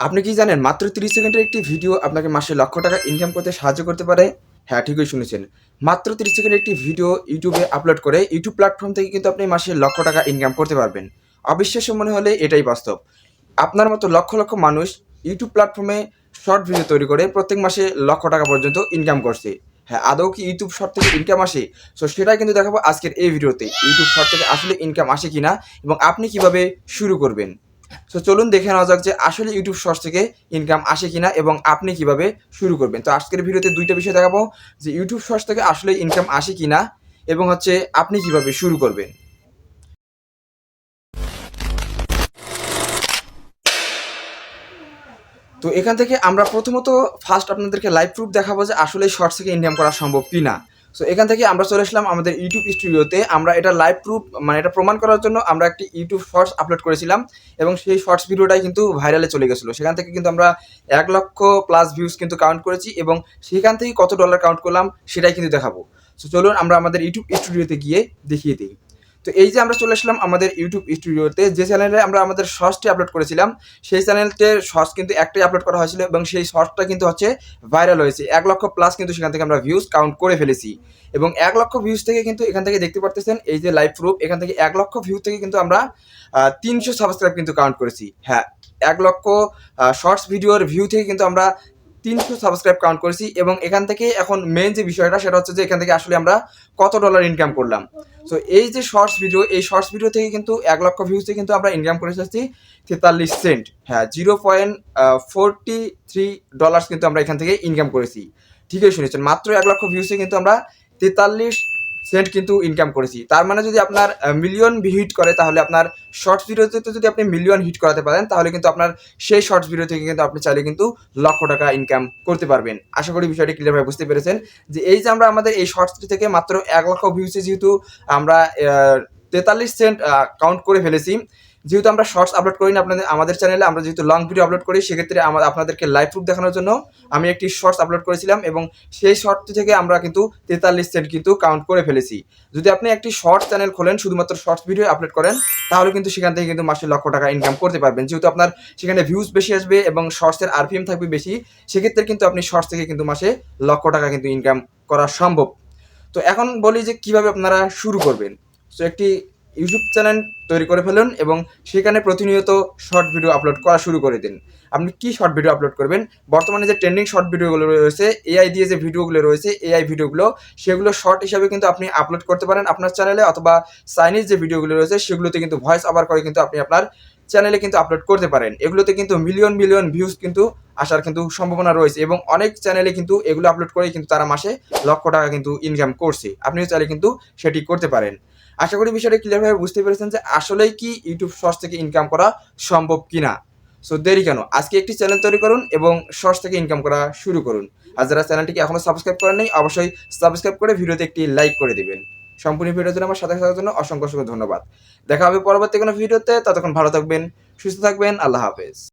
আপনি কি জানেন মাত্র 30 সেকেন্ডের একটি ভিডিও আপনাকে মাসে লক্ষ টাকা ইনকাম করতে সাহায্য করতে পারে? হ্যাঁ, ঠিকই শুনেছেন। মাত্র 30 সেকেন্ডের একটি ভিডিও ইউটিউবে আপলোড করে ইউটিউব প্ল্যাটফর্ম থেকে কিন্তু আপনি মাসে লক্ষ টাকা ইনকাম করতে পারবেন। অবিশ্বাস্য মনে হলে এটাই বাস্তব। আপনার মতো লক্ষ লক্ষ মানুষ ইউটিউব প্ল্যাটফর্মে শর্ট ভিডিও তৈরি করে প্রত্যেক মাসে লক্ষ টাকা পর্যন্ত ইনকাম করছে। হ্যাঁ, আদৌ কি ইউটিউব শর্ট থেকে ইনকাম আসে? সো সেটাই কিন্তু দেখাবো আজকের এই ভিডিওতে। ইউটিউব শর্ট থেকে আসলে ইনকাম আসে কিনা এবং আপনি কিভাবে শুরু করবেন। সো চলুন দেখে নেওয়া যাক যে আসলে ইউটিউব শর্টস থেকে ইনকাম আসে কিনা এবং আপনি কিভাবে শুরু করবেন। তো আজকের ভিডিওতে দুইটা বিষয় দেখাবো যে ইউটিউব শর্টস থেকে আসলে ইনকাম আসে কিনা এবং হচ্ছে আপনি কিভাবে শুরু করবেন। তো এখান থেকে আমরা প্রথমত ফার্স্ট আপনাদেরকে লাইভ প্রুফ দেখাবো যে আসলে শর্টস থেকে ইনকাম করা সম্ভব কিনা। সো এখান থেকে আমরা চলে আসলাম আমাদের ইউটিউব স্টুডিওতে। আমরা এটা লাইভ প্রুফ মানে এটা প্রমাণ করার জন্য আমরা একটি ইউটিউব শর্টস আপলোড করেছিলাম এবং সেই শর্টস ভিডিওটাই কিন্তু ভাইরালে চলে গেছিলো। সেখান থেকে কিন্তু আমরা 1 লক্ষ প্লাস ভিউজ কিন্তু কাউন্ট করেছি এবং সেখান থেকে কত ডলার কাউন্ট করলাম সেটাই কিন্তু দেখাবো। সো চলুন আমরা আমাদের ইউটিউব স্টুডিওতে গিয়ে দেখিয়ে দিই। তো এই যে আমরা চলে আসলাম আমাদের ইউটিউব স্টুডিওতে, যে চ্যানেলে আমরা আমাদের শর্টসটি আপলোড করেছিলাম সেই চ্যানেলটির শর্টস কিন্তু একটাই আপলোড করা হয়েছিল এবং সেই শর্টসটা কিন্তু হচ্ছে ভাইরাল হয়েছে। 1 লক্ষ প্লাস কিন্তু সেখান থেকে আমরা ভিউজ কাউন্ট করে ফেলেছি এবং 1 লক্ষ ভিউজ থেকে কিন্তু এখান থেকে দেখতে পারতেছেন এই যে লাইভ প্রুফ, এখান থেকে 1 লক্ষ ভিউ থেকে কিন্তু আমরা 300 সাবস্ক্রাইব কিন্তু কাউন্ট করেছি। হ্যাঁ, 1 লক্ষ শর্টস ভিডিওর ভিউ থেকে কিন্তু আমরা 300 সাবস্ক্রাইব কাউন্ট করেছি এবং এখান থেকে এখন মেন যে বিষয়টা সেটা হচ্ছে যে এখান থেকে আসলে আমরা কত ডলার ইনকাম করলাম। সো এই যে শর্টস ভিডিও, এই শর্টস ভিডিও থেকে কিন্তু 1 লক্ষ ভিউজে কিন্তু আমরা ইনকাম করে এসেছি 43 সেন্ট। হ্যাঁ, $0.43 কিন্তু আমরা এখান থেকে ইনকাম করেছি। ঠিকই শুনেছেন, মাত্র 1 লক্ষ ভিউজে কিন্তু আমরা 43 সেন্ট কিন্তু ইনকাম করেছি। তার মানে যদি আপনার মিলিয়ন হিট করে তাহলে আপনার শর্টস ভিডিওতে যদি আপনি মিলিয়ন হিট করাতে পারেন তাহলে কিন্তু আপনার সেই শর্টস ভিডিও থেকে কিন্তু আপনি চাইলে কিন্তু লক্ষ টাকা ইনকাম করতে পারবেন। আশা করি বিষয়টি ক্লিয়ারভাবে বুঝতে পেরেছেন যে এই যে আমরা আমাদের এই শর্টসটি থেকে মাত্র 1 লক্ষ ভিউজে যেহেতু আমরা 43 সেন্ট কাউন্ট করে ফেলেছি, যেহেতু আমরা শর্টস আপলোড করি না আমাদের চ্যানেলে, আমরা যেহেতু লং ভিডিও আপলোড করি, সেক্ষেত্রে আপনাদেরকে লাইভ প্রুফ দেখানোর জন্য আমি একটি শর্টস আপলোড করেছিলাম এবং সেই শর্টটি থেকে আমরা কিন্তু 43 সেন্ট কিন্তু কাউন্ট করে ফেলেছি। যদি আপনি একটি শর্টস চ্যানেল খোলেন, শুধুমাত্র শর্টস ভিডিও আপলোড করেন, তাহলে কিন্তু সেখান থেকে কিন্তু মাসে লক্ষ টাকা ইনকাম করতে পারবেন। যেহেতু আপনার সেখানে ভিউজ বেশি আসবে এবং শর্টসের আরপিএম থাকবে বেশি, সেক্ষেত্রে কিন্তু আপনি শর্টস থেকে কিন্তু মাসে লক্ষ টাকা কিন্তু ইনকাম করা সম্ভব। তো এখন বলি যে কিভাবে আপনারা শুরু করবেন। সো একটি ইউটিউব চ্যানেল তৈরি করে ফেলুন এবং সেখানে প্রতিনিয়ত শর্ট ভিডিও আপলোড করা শুরু করে দিন। আপনি কি শর্ট ভিডিও আপলোড করবেন? বর্তমানে যে ট্রেন্ডিং শর্ট ভিডিওগুলো রয়েছে, এআই দিয়ে যে ভিডিওগুলো রয়েছে, এআই ভিডিওগুলো, সেগুলো শর্ট হিসাবে কিন্তু আপনি আপলোড করতে পারেন আপনার চ্যানেলে, অথবা চাইনিজ যে ভিডিওগুলো রয়েছে সেগুলোতে কিন্তু ভয়েস ওভার করে কিন্তু আপনি আপনার চ্যানেলে কিন্তু আপলোড করতে পারেন। এগুলোতে কিন্তু মিলিয়ন মিলিয়ন ভিউজ কিন্তু আসার কিন্তু সম্ভাবনা রয়েছে এবং অনেক চ্যানেলে কিন্তু এগুলো আপলোড করে কিন্তু তারা মাসে লক্ষ টাকা কিন্তু ইনকাম করছে। আপনিও চাইলে কিন্তু সেটি করতে পারেন। আশা করি বিষয়টা ক্লিয়ারভাবে বুঝতে পেরেছেন যে আসলেই কি ইউটিউব শর্টস থেকে ইনকাম করা সম্ভব কিনা। সো দেরি কেন, আজকে একটি চ্যানেল তৈরি করুন এবং শর্টস থেকে ইনকাম করা শুরু করুন। আর যারা চ্যানেলটিকে এখনো সাবস্ক্রাইব করেন নাই, অবশ্যই সাবস্ক্রাইব করে ভিডিওতে একটি লাইক করে দিবেন। সম্পূর্ণ ভিডিওর জন্য আমার সাথে থাকার জন্য অসংখ্য অসংখ্য ধন্যবাদ। দেখা হবে পরবর্তী কোনো ভিডিওতে, ততক্ষণ ভালো থাকবেন, সুস্থ থাকবেন। আল্লাহ হাফেজ।